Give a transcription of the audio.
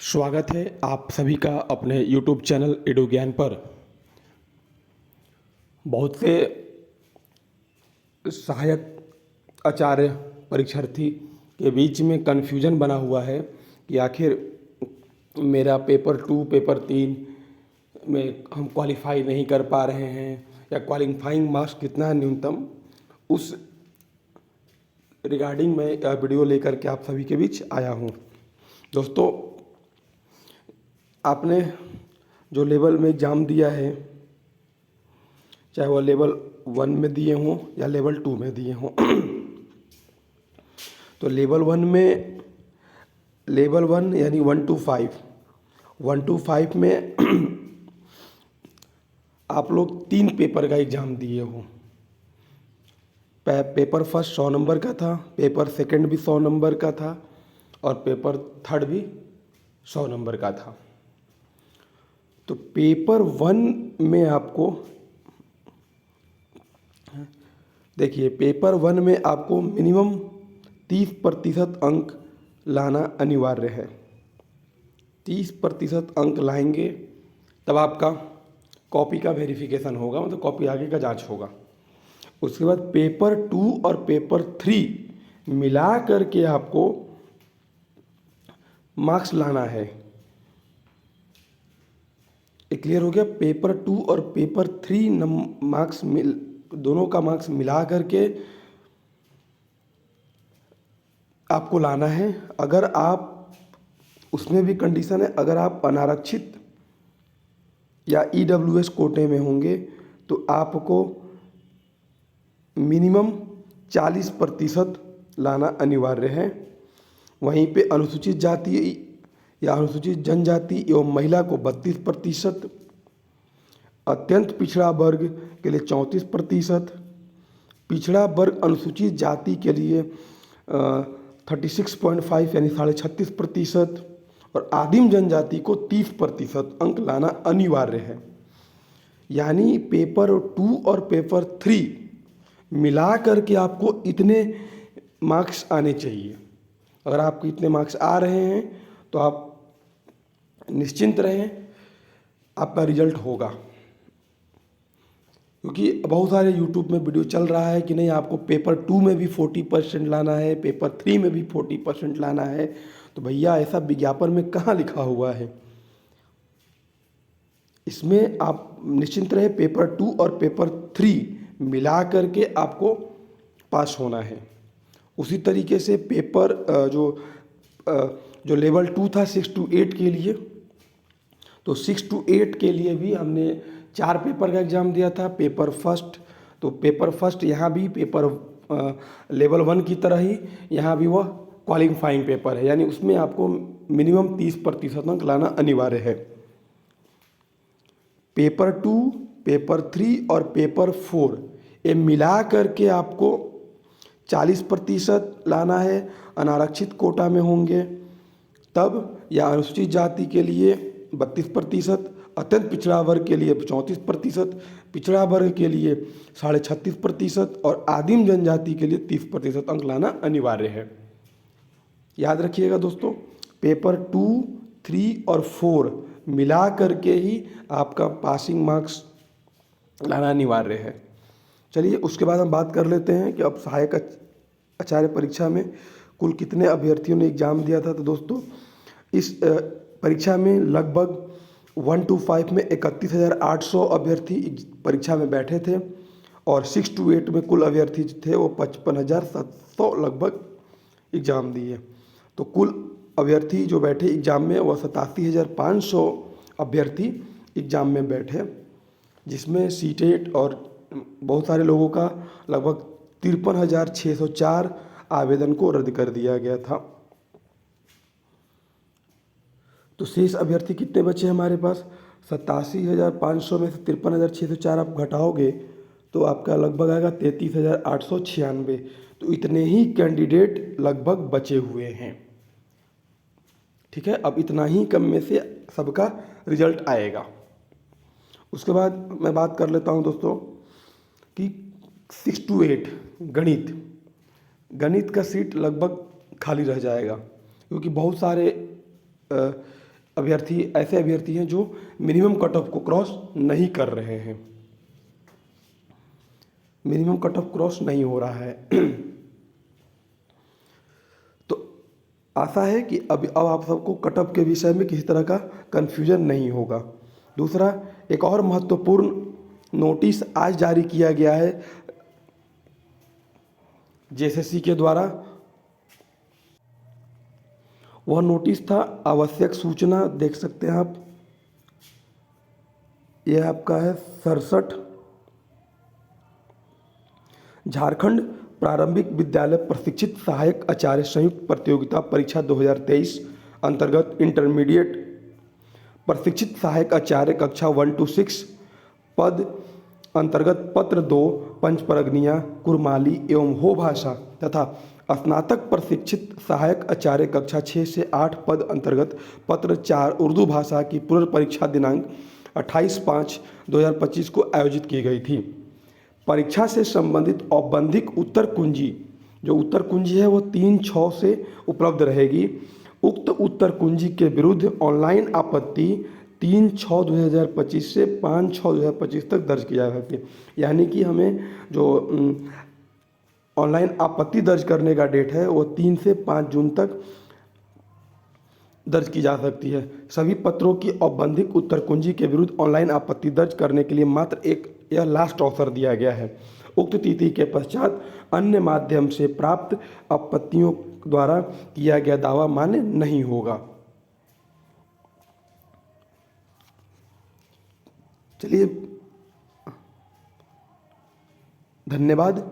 स्वागत है आप सभी का अपने YouTube चैनल एडु ज्ञान पर। बहुत से सहायक आचार्य परीक्षार्थी के बीच में कन्फ्यूजन बना हुआ है कि आखिर मेरा पेपर 2 पेपर 3 में हम क्वालिफाई नहीं कर पा रहे हैं या क्वालिफाइंग मार्क्स कितना है न्यूनतम, उस रिगार्डिंग मैं यह वीडियो लेकर के आप सभी के बीच आया हूँ। दोस्तों, आपने जो लेवल में एग्ज़ाम दिया है, चाहे वह लेवल 1 में दिए हों या लेवल 2 में दिए हों तो लेवल 1 यानी 1 to 5 में आप लोग 3 पेपर का एग्ज़ाम दिए हो। पेपर फर्स्ट 100 नंबर का था, पेपर सेकंड भी 100 नंबर का था और पेपर थर्ड भी 100 नंबर का था। तो पेपर 1 में आपको देखिए, पेपर 1 में आपको मिनिमम 30% अंक लाना अनिवार्य है। 30% अंक लाएंगे तब आपका कॉपी का वेरिफिकेशन होगा, मतलब कॉपी आगे का जांच होगा। उसके बाद पेपर 2 और पेपर 3 मिला करके आपको मार्क्स लाना है। क्लियर हो गया? पेपर 2 और पेपर 3 दोनों का मार्क्स मिला करके आपको लाना है। अगर आप उसमें भी कंडीशन है, अगर आप अनारक्षित या EWS कोटे में होंगे तो आपको मिनिमम 40% लाना अनिवार्य है। वहीं पे अनुसूचित जाति या अनुसूचित जनजाति एवं महिला को 32%, अत्यंत पिछड़ा वर्ग के लिए 34%, पिछड़ा वर्ग अनुसूचित जाति के लिए 36.5 यानी 36.5% और आदिम जनजाति को 30% अंक लाना अनिवार्य है। यानी पेपर 2 और पेपर 3 मिला करके आपको इतने मार्क्स आने चाहिए। अगर आपको इतने मार्क्स आ रहे हैं तो आप निश्चिंत रहें, आपका रिजल्ट होगा। क्योंकि बहुत सारे YouTube में वीडियो चल रहा है कि नहीं, आपको पेपर 2 में भी 40% लाना है, पेपर 3 में भी 40% लाना है। तो भैया, ऐसा विज्ञापन में कहाँ लिखा हुआ है? इसमें आप निश्चिंत रहे, पेपर 2 और पेपर 3 मिला करके आपको पास होना है। उसी तरीके से पेपर जो लेवल 2 था 6 to 8 के लिए, तो 6 to 8 के लिए भी हमने 4 पेपर का एग्ज़ाम दिया था। पेपर फर्स्ट, तो पेपर फर्स्ट यहाँ भी पेपर लेवल 1 की तरह ही यहाँ भी वह क्वालिफाइंग पेपर है, यानी उसमें आपको मिनिमम 30% अंक लाना अनिवार्य है। पेपर 2, पेपर 3 और पेपर 4 ये मिला करके आपको 40% लाना है। अनारक्षित कोटा में होंगे तब, या अनुसूचित जाति के लिए 32%, अत्यंत पिछड़ा वर्ग के लिए 34%, पिछड़ा वर्ग के लिए 36.5% और आदिम जनजाति के लिए 30% अंक लाना अनिवार्य है। याद रखिएगा दोस्तों, पेपर 2, 3 और 4 मिला करके ही आपका पासिंग मार्क्स लाना अनिवार्य है। चलिए, उसके बाद हम बात कर लेते हैं कि अब सहायक आचार्य परीक्षा में कुल कितने अभ्यर्थियों ने एग्ज़ाम दिया था। तो दोस्तों, इस परीक्षा में लगभग 1 to 5 में 31,800 अभ्यर्थी परीक्षा में बैठे थे और 6 to 8 में कुल अभ्यर्थी थे वो 55,700 लगभग एग्ज़ाम दिए। तो कुल अभ्यर्थी जो बैठे एग्ज़ाम में वह 87,500 अभ्यर्थी एग्ज़ाम में बैठे, जिसमें सीटेट और बहुत सारे लोगों का लगभग 53,604 आवेदन को रद्द कर दिया गया था। तो शेष अभ्यर्थी कितने बचे हमारे पास? 87,500 में से 53,604 आप घटाओगे तो आपका लगभग आएगा 33,896। तो इतने ही कैंडिडेट लगभग बचे हुए हैं। ठीक है, अब इतना ही कम में से सबका रिजल्ट आएगा। उसके बाद मैं बात कर लेता हूं दोस्तों कि 6 to 8 गणित का सीट लगभग खाली रह जाएगा, क्योंकि बहुत सारे अभ्यर्थी ऐसे अभ्यर्थी हैं जो मिनिमम कट ऑफ को क्रॉस नहीं कर रहे हैं, मिनिमम कट ऑफ क्रॉस नहीं हो रहा है। तो आशा है कि अब आप सबको कट ऑफ के विषय में किसी तरह का कन्फ्यूजन नहीं होगा। दूसरा, एक और महत्वपूर्ण नोटिस आज जारी किया गया है जेएसएससी के द्वारा। वह नोटिस था आवश्यक सूचना, देख सकते हैं आप, यह आपका है 67 झारखंड प्रारंभिक विद्यालय प्रशिक्षित सहायक आचार्य संयुक्त प्रतियोगिता परीक्षा 2023 अंतर्गत इंटरमीडिएट प्रशिक्षित सहायक आचार्य कक्षा 1 to 6 पद अंतर्गत पत्र 2 पंचपरगनिया कुरमाली एवं हो भाषा तथा स्नातक प्रशिक्षित सहायक आचार्य कक्षा 6 से 8 पद अंतर्गत पत्र 4 उर्दू भाषा की पूर्व परीक्षा दिनांक 28/5/2025 को आयोजित की गई थी। परीक्षा से संबंधित औपबंधिक उत्तर कुंजी, जो उत्तर कुंजी है वो 3/6 से उपलब्ध रहेगी। उक्त उत्तर कुंजी के विरुद्ध ऑनलाइन आपत्ति 3/6/2025 से 5/6/2025 तक दर्ज की जा सकती है। यानी कि हमें जो ऑनलाइन आपत्ति दर्ज करने का डेट है वो 3 से 5 जून तक दर्ज की जा सकती है। सभी पत्रों की औपबंधिक उत्तर कुंजी के विरुद्ध ऑनलाइन आपत्ति दर्ज करने के लिए मात्र एक यह लास्ट अवसर दिया गया है। उक्त तिथि के पश्चात अन्य माध्यम से प्राप्त आपत्तियों द्वारा किया गया दावा मान्य नहीं होगा। चलिए, धन्यवाद।